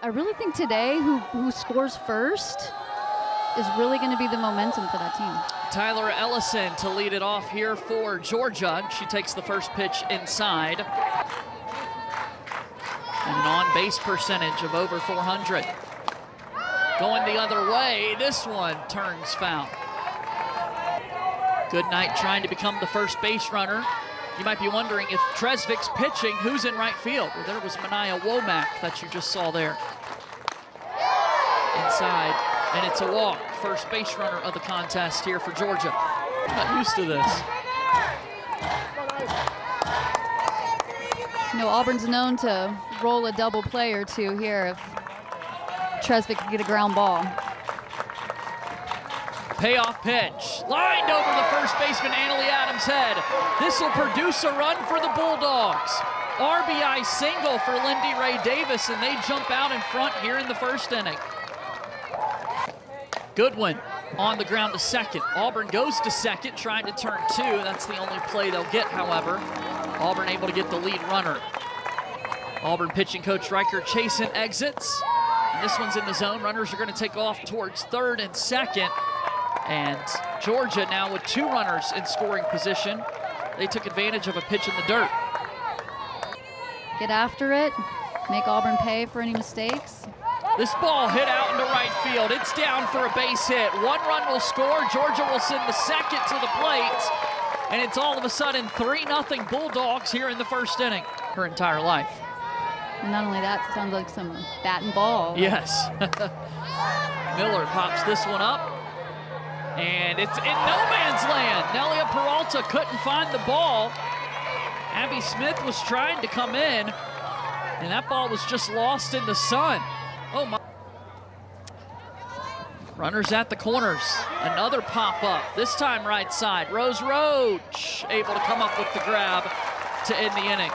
I really think today who scores first is really going to be the momentum for that team. Tyler Ellison to lead it off here for Georgia. She takes the first pitch inside. And an on-base percentage of over 400. Going the other way, this one turns foul. Goodnight trying to become the first base runner. You might be wondering if Tresvik's pitching, who's in right field? Well, there was Mania Womack that you just saw there. Inside, and it's a walk. First base runner of the contest here for Georgia. I'm not used to this. You know, Auburn's known to roll a double play or two here if Tresvik can get a ground ball. Payoff pitch, lined over the first baseman Annalie Adams' head. This will produce a run for the Bulldogs. RBI single for Lindy Ray Davis, and they jump out in front here in the first inning. Goodwin on the ground to second. Auburn goes to second, trying to turn two. That's the only play they'll get, however. Auburn able to get the lead runner. Auburn pitching coach Riker Chasen exits. And this one's in the zone. Runners are going to take off towards third and second. And Georgia now with two runners in scoring position. They took advantage of a pitch in the dirt. Get after it, make Auburn pay for any mistakes. This ball hit out into right field. It's down for a base hit. One run will score. Georgia will send the second to the plate. And it's all of a sudden 3-0 Bulldogs here in the first inning. Her entire life. And not only that, it sounds like some bat and ball. Yes. Miller pops this one up. And it's in no man's land. Nelia Peralta couldn't find the ball. Abby Smith was trying to come in, and that ball was just lost in the sun. Oh my. Runners at the corners. Another pop-up, this time right side. Rose Roach able to come up with the grab to end the inning.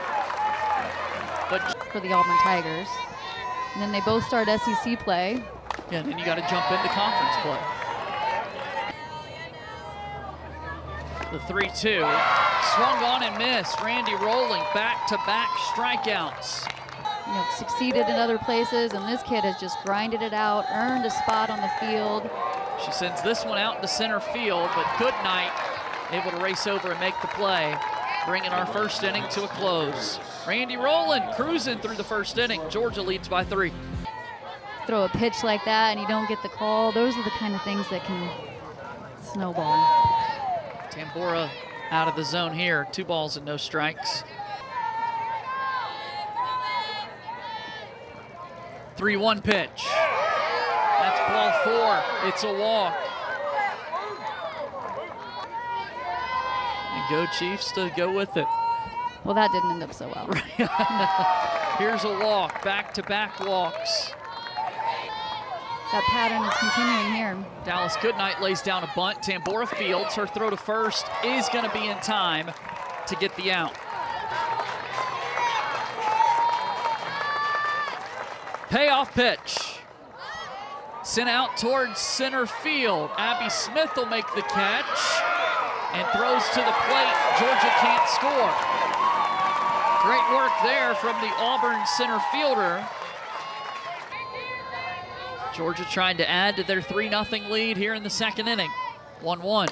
But for the Auburn Tigers. And then they both start SEC play. Yeah, and then you got to jump into conference play. The 3-2, swung on and missed. Randy rolling back-to-back strikeouts. You know, succeeded in other places, and this kid has just grinded it out, earned a spot on the field. She sends this one out into center field, but Goodnight able to race over and make the play, bringing our first inning to a close. Randy Rowland cruising through the first inning. Georgia leads by 3. Throw a pitch like that and you don't get the call. Those are the kind of things that can snowball. Tambora out of the zone here. 2 balls and no strikes. 3-1 pitch. That's ball 4. It's a walk. And go Chiefs to go with it. Well, that didn't end up so well. Here's a walk, back-to-back walks. That pattern is continuing here. Dallas Goodnight lays down a bunt. Tambora fields. Her throw to first is going to be in time to get the out. Payoff pitch. Sent out towards center field. Abby Smith will make the catch and throws to the plate. Georgia can't score. Great work there from the Auburn center fielder. Georgia trying to add to their 3-0 lead here in the second inning. 1-1.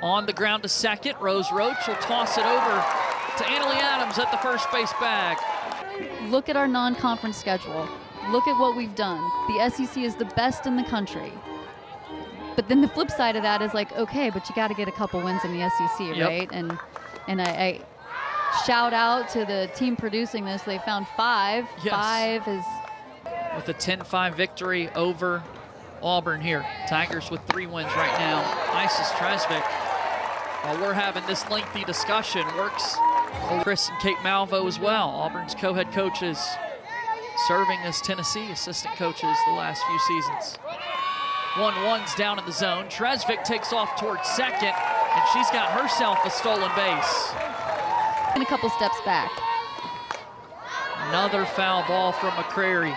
On the ground to second. Rose Roach will toss it over to Annalie Adams at the first base bag. Look at our non-conference schedule. Look at what we've done. The SEC is the best in the country. But then the flip side of that is like, okay, but you got to get a couple wins in the SEC, right? And I shout out to the team producing this. They found 5. Yes. 5 is... With a 10-5 victory over Auburn here. Tigers with 3 wins right now. Isis Tresvik, while we're having this lengthy discussion, works Chris and Kate Malvo as well. Auburn's co-head coaches serving as Tennessee assistant coaches the last few seasons. 1-1's down in the zone. Tresvik takes off towards second, and she's got herself a stolen base. And a couple steps back. Another foul ball from McCrary.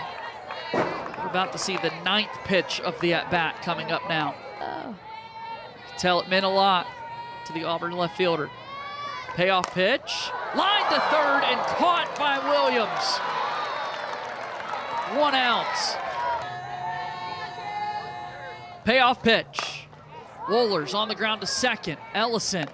We're about to see the 9th pitch of the at-bat coming up now. Tell it meant a lot to the Auburn left fielder. Payoff pitch, line to third and caught by Williams. 1 out. Payoff pitch. Wohlers on the ground to second. Ellison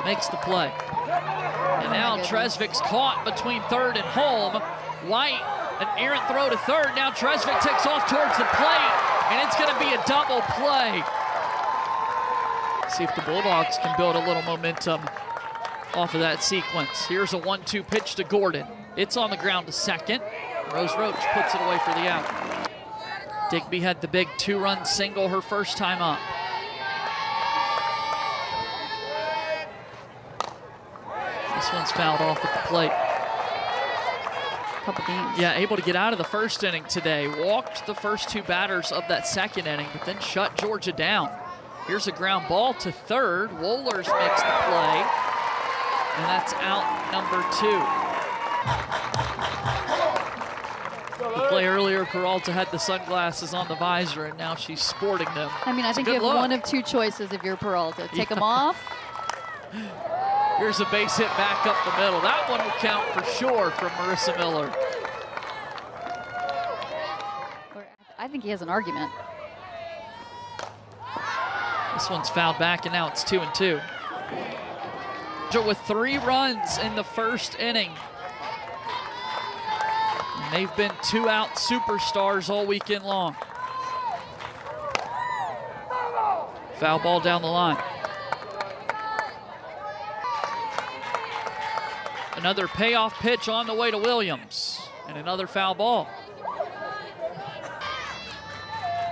makes the play. And now Tresvic's caught between third and home. White, an errant throw to third. Now Tresvic takes off towards the plate, and it's going to be a double play. See if the Bulldogs can build a little momentum off of that sequence. Here's a 1-2 pitch to Gordon. It's on the ground to second. Rose Roach puts it away for the out. Digby had the big 2-run single her first time up. This one's fouled off at the plate. Couple games. Yeah, able to get out of the first inning today. Walked the first 2 batters of that second inning, but then shut Georgia down. Here's a ground ball to third. Wohlers makes the play, and that's out number 2. The play earlier, Peralta had the sunglasses on the visor, and now she's sporting them. I mean, I think you have one of 2 choices if you're Peralta. Take them off. Here's a base hit back up the middle. That one will count for sure from Marissa Miller. I think he has an argument. This one's fouled back, and now it's 2-2. With 3 runs in the first inning. And they've been 2-out superstars all weekend long. Foul ball down the line. Another payoff pitch on the way to Williams, and another foul ball.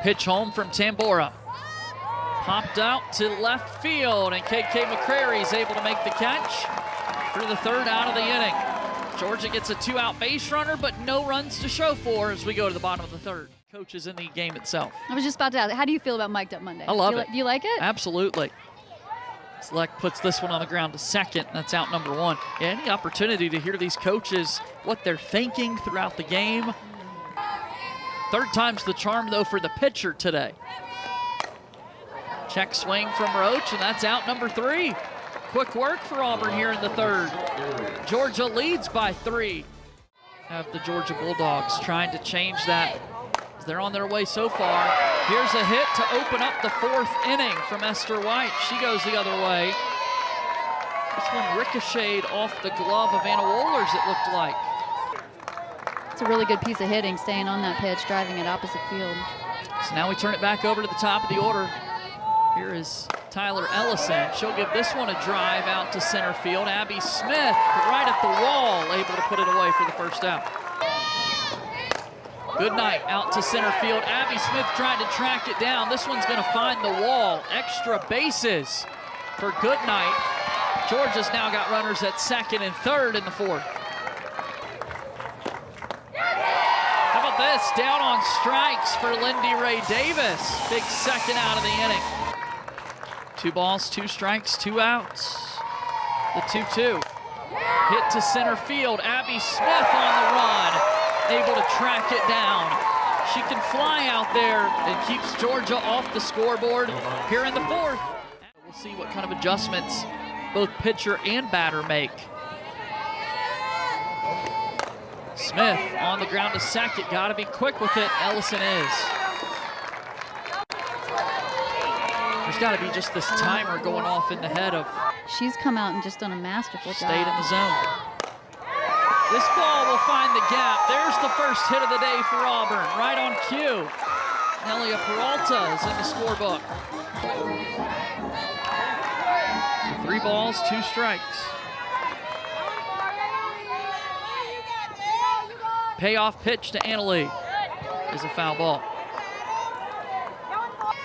Pitch home from Tambora. Popped out to left field, and KK McCrary is able to make the catch for the 3rd out of the inning. Georgia gets a 2-out base runner, but no runs to show for as we go to the bottom of the 3rd. Coaches in the game itself. I was just about to ask, how do you feel about Mic'd Up Monday? I love it. Do you like it? Absolutely. Select puts this one on the ground to second. That's out number 1. Yeah, any opportunity to hear these coaches, what they're thinking throughout the game. 3rd time's the charm, though, for the pitcher today. Check swing from Roach, and that's out number 3. Quick work for Auburn here in the 3rd. Georgia leads by 3. Have the Georgia Bulldogs trying to change that. They're on their way so far. Here's a hit to open up the 4th inning from Esther White. She goes the other way. This one ricocheted off the glove of Anna Wohlers, it looked like. It's a really good piece of hitting, staying on that pitch, driving it opposite field. So now we turn it back over to the top of the order. Here is Tyler Ellison. She'll give this one a drive out to center field. Abby Smith right at the wall, able to put it away for the 1st out. Good night out to center field. Abby Smith trying to track it down. This one's going to find the wall. Extra bases for good night. Georgia's now got runners at 2nd and 3rd in the 4th. How about this? Down on strikes for Lindy Ray Davis. Big 2nd out of the inning. 2 balls, 2 strikes, 2 outs. The 2-2. Hit to center field. Abby Smith on the run. Able to track it down. She can fly out there and keeps Georgia off the scoreboard here in the 4th. We'll see what kind of adjustments both pitcher and batter make. Smith on the ground to second. Got to be quick with it. Ellison is. There's got to be just this timer going off in the head of. She's come out and just done a masterful job. Stayed in the zone. This ball will find the gap. There's the 1st hit of the day for Auburn, right on cue. Nelia Peralta is in the scorebook. So 3 balls, 2 strikes. Payoff pitch to Annalee is a foul ball.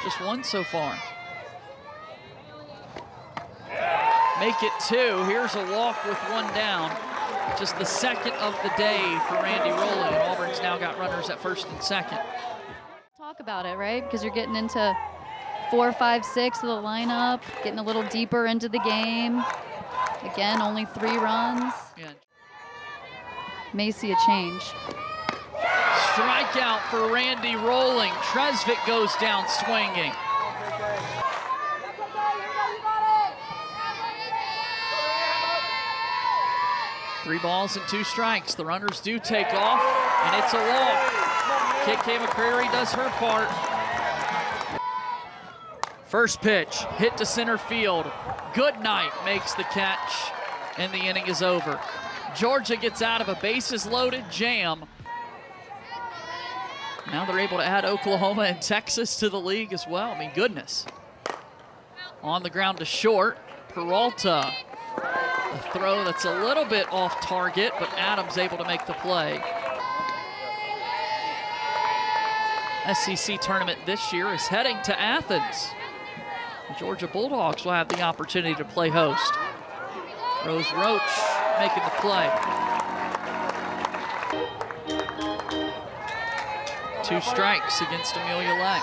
Just 1 so far. Make it 2. Here's a walk with 1 down. Just the 2nd of the day for Randy Rowley. Auburn's now got runners at 1st and 2nd. Talk about it, right? Because you're getting into 4, 5, 6 of the lineup, getting a little deeper into the game. Again, only 3 runs. Yeah. May see a change. Strikeout for Randy Rolling. Tresvik goes down swinging. Three balls and 2 strikes. The runners do take off, and it's a walk. KK McCreary does her part. First pitch, hit to center field. Goodnight makes the catch, and the inning is over. Georgia gets out of a bases-loaded jam. Now they're able to add Oklahoma and Texas to the league as well. I mean, goodness. On the ground to short, Peralta. A throw that's a little bit off target, but Adams able to make the play. SEC tournament this year is heading to Athens. The Georgia Bulldogs will have the opportunity to play host. Rose Roach making the play. 2 strikes against Amelia Leck.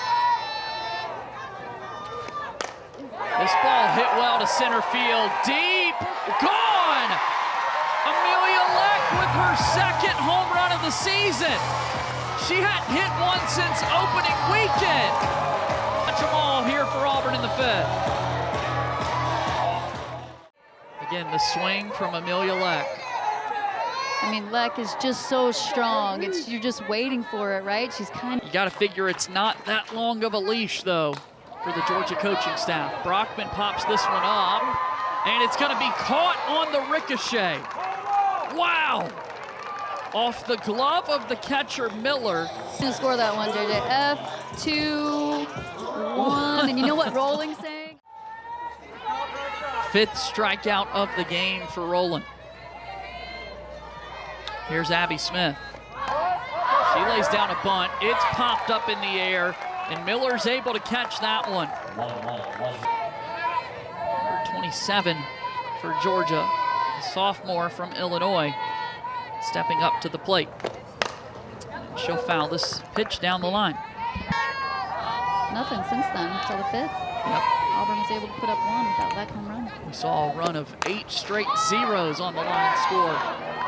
This ball hit well to center field, deep, gone! Amelia Leck with her 2nd home run of the season. She hadn't hit one since opening weekend. Catch them all here for Auburn in the 5th. Again, the swing from Amelia Leck. I mean, Leck is just so strong. You're just waiting for it, right? She's kind of... You got to figure it's not that long of a leash, though, for the Georgia coaching staff. Brockman pops this one up, and it's going to be caught on the ricochet. Wow! Off the glove of the catcher, Miller. Gonna score that one, JJ. F2-1. And you know what Rolling's saying? 5th strikeout of the game for Rowland. Here's Abby Smith. She lays down a bunt. It's popped up in the air, and Miller's able to catch that one. Number 27 for Georgia, a sophomore from Illinois, stepping up to the plate. She'll foul this pitch down the line. Nothing since then, until the 5th. Yep. Auburn was able to put up 1 with that Leck home run. We saw a run of 8 straight zeros on the line score.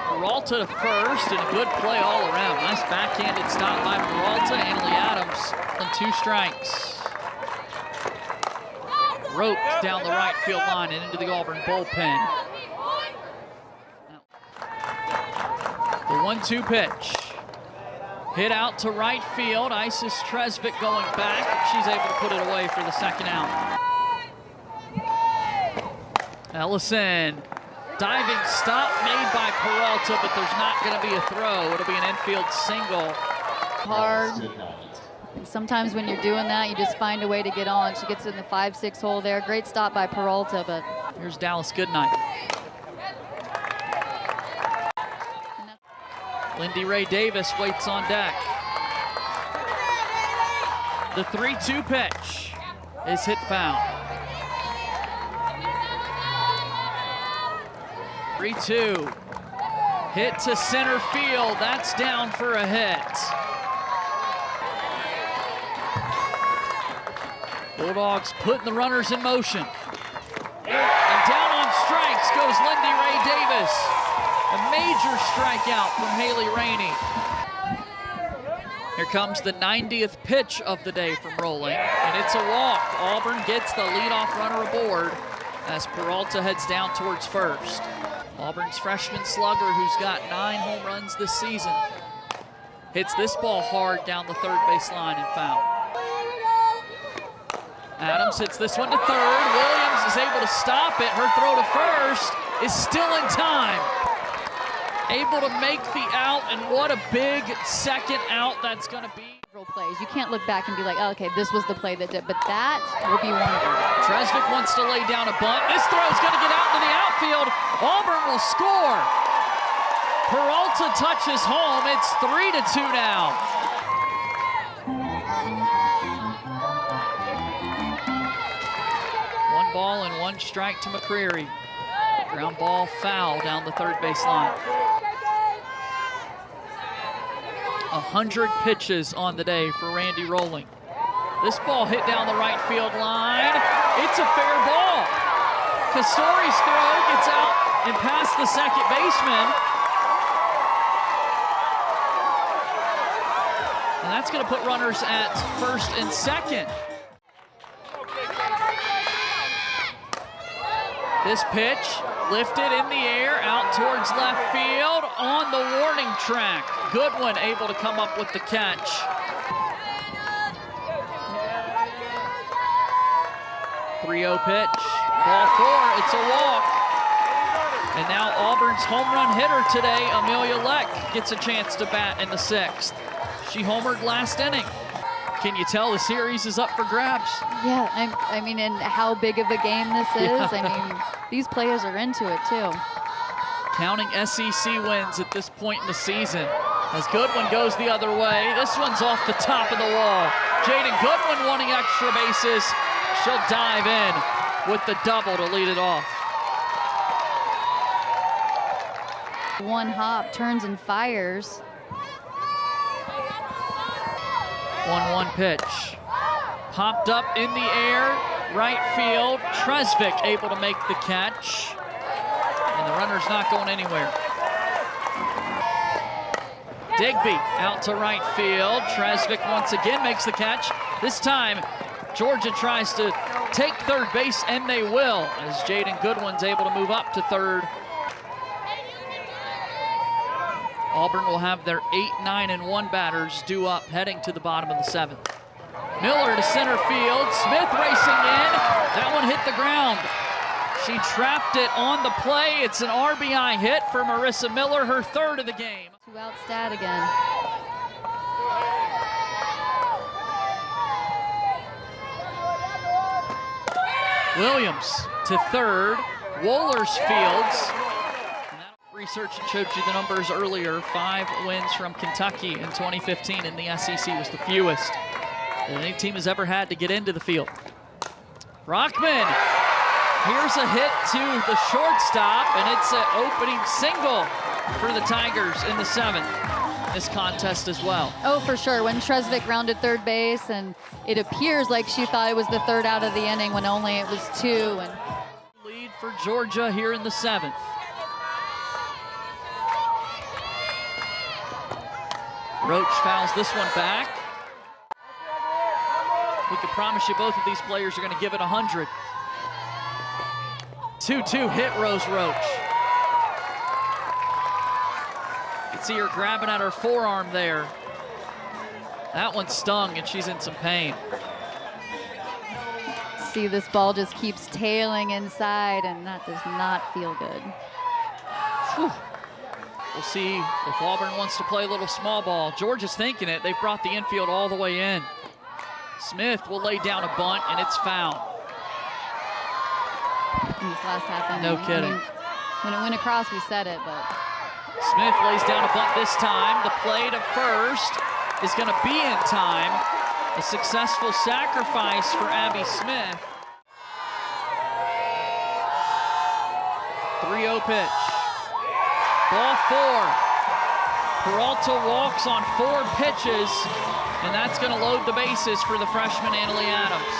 Peralta to first, and a good play all around. Nice backhanded stop by Peralta. Annalie Adams on 2 strikes. Roped down the right field line and into the Auburn bullpen. The 1-2 pitch. Hit out to right field. Isis Tresvik going back. She's able to put it away for the 2nd out. Ellison. Diving stop made by Peralta, but there's not going to be a throw. It'll be an infield single. Hard. And sometimes when you're doing that, you just find a way to get on. She gets in the 5-6 hole there. Great stop by Peralta, but... Here's Dallas Goodnight. Lindy Ray Davis waits on deck. The 3-2 pitch is hit foul. 3-2. Hit to center field. That's down for a hit. Bulldogs putting the runners in motion. And down on strikes goes Lindy Ray Davis. A major strikeout from Haley Rainey. Here comes the 90th pitch of the day from Rolling, and it's a walk. Auburn gets the leadoff runner aboard as Peralta heads down towards first. Auburn's freshman slugger, who's got 9 home runs this season, hits this ball hard down the 3rd base line and foul. Adams hits this one to 3rd. Williams is able to stop it. Her throw to first is still in time. Able to make the out, and what a big 2nd out that's going to be. Plays. You can't look back and be like, oh, okay, this was the play that did, but that will be one of them. Tresvik wants to lay down a bunt. This throw is going to get out into the outfield. Auburn will score. Peralta touches home. It's 3-2 now. One ball and 1 strike to McCreary. Ground ball foul down the 3rd base line. 100 pitches on the day for Randy Rolling. This ball hit down the right field line. It's a fair ball. Castori's throw gets out and past the 2nd baseman. And that's going to put runners at 1st and 2nd. This pitch lifted in the air out towards left field on the warning track. Goodwin able to come up with the catch. 3-0 pitch. Ball 4, it's a walk. And now Auburn's home run hitter today, Amelia Leck, gets a chance to bat in the 6th. She homered last inning. Can you tell the series is up for grabs? Yeah, I mean, and how big of a game this is. I mean, these players are into it too. Counting SEC wins at this point in the season. As Goodwin goes the other way, this one's off the top of the wall. Jaden Goodwin wanting extra bases. She'll dive in with the double to lead it off. One hop, turns and fires. 1-1 pitch. Popped up in the air, right field. Tresvik able to make the catch. And the runner's not going anywhere. Digby out to right field. Tresvik once again makes the catch. This time, Georgia tries to take third base, and they will, as Jaden Goodwin's able to move up to third. Auburn will have their 8, 9, and 1 batters due up heading to the bottom of the 7th. Miller to center field. Smith racing in. That one hit the ground. She trapped it on the play. It's an RBI hit for Marissa Miller, her 3rd of the game. 2-out stat again. Williams to 3rd. Wollersfields. Research showed you the numbers earlier. 5 wins from Kentucky in 2015 in the SEC was the fewest that any team has ever had to get into the field. Rockman, here's a hit to the shortstop, and it's an opening single for the Tigers in the 7th. This contest as well. Oh, for sure. When Tresvik rounded third base, and it appears like she thought it was the 3rd out of the inning when only it was 2. And lead for Georgia here in the 7th. Roach fouls this one back. We can promise you both of these players are going to give it 100. 2-2 hit Rose Roach. You can see her grabbing at her forearm there. That one stung, and she's in some pain. see this ball just keeps tailing inside, and that does not feel good. Whew. We'll see if Auburn wants to play a little small ball. Georgia's thinking it. They've brought the infield all the way in. Smith will lay down a bunt, and it's foul. In this last half inning. No kidding. I mean, when it went across, we said it, but. Smith lays down a bunt this time. The play to first is going to be in time. A successful sacrifice for Abby Smith. 3-0 pitch. Ball 4. Peralta walks on 4 pitches, and that's going to load the bases for the freshman Annalie Adams.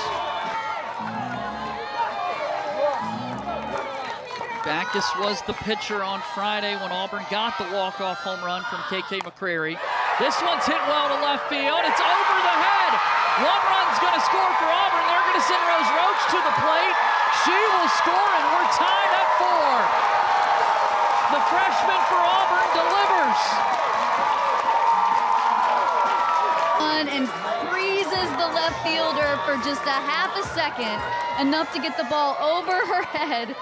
Backus was the pitcher on Friday when Auburn got the walk-off home run from KK McCrary. This one's hit well to left field. It's over the head. 1 run's going to score for Auburn. They're going to send Rose Roach to the plate. She will score, and we're tied at 4. The freshman for Auburn delivers. And freezes the left fielder for just a half a second, enough to get the ball over her head.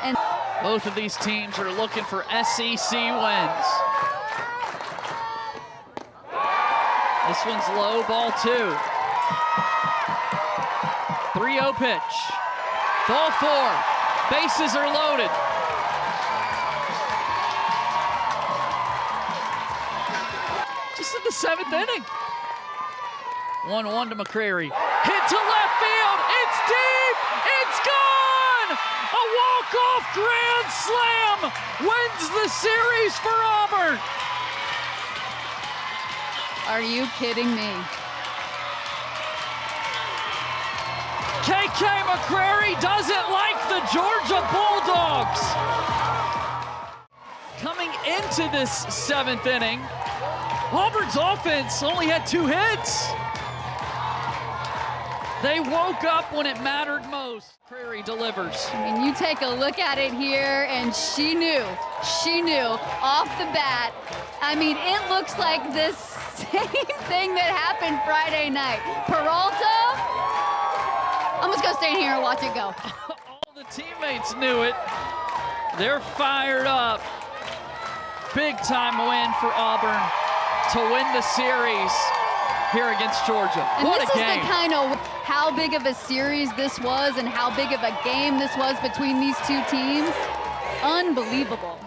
And both of these teams are looking for SEC wins. This one's low, ball 2. 3-0 pitch. Ball 4. Bases are loaded. Just in the 7th inning. 1-1 to McCrary. Hit to left field. It's deep. It's gone. A walk-off grand slam wins the series for Auburn. are you kidding me? KK McCrary doesn't like the Georgia Bulldogs. Coming into this 7th inning, Auburn's offense only had 2 hits. They woke up when it mattered most. Prairie delivers. I mean, you take a look at it here, and she knew off the bat. I mean, it looks like this same thing that happened Friday night. Peralta, almost goes to stand here and watch it go. All the teammates knew it. They're fired up. Big time win for Auburn to win the series here against Georgia. And what this a is game. the kind of how big of a series this was and how big of a game this was between these two teams. Unbelievable.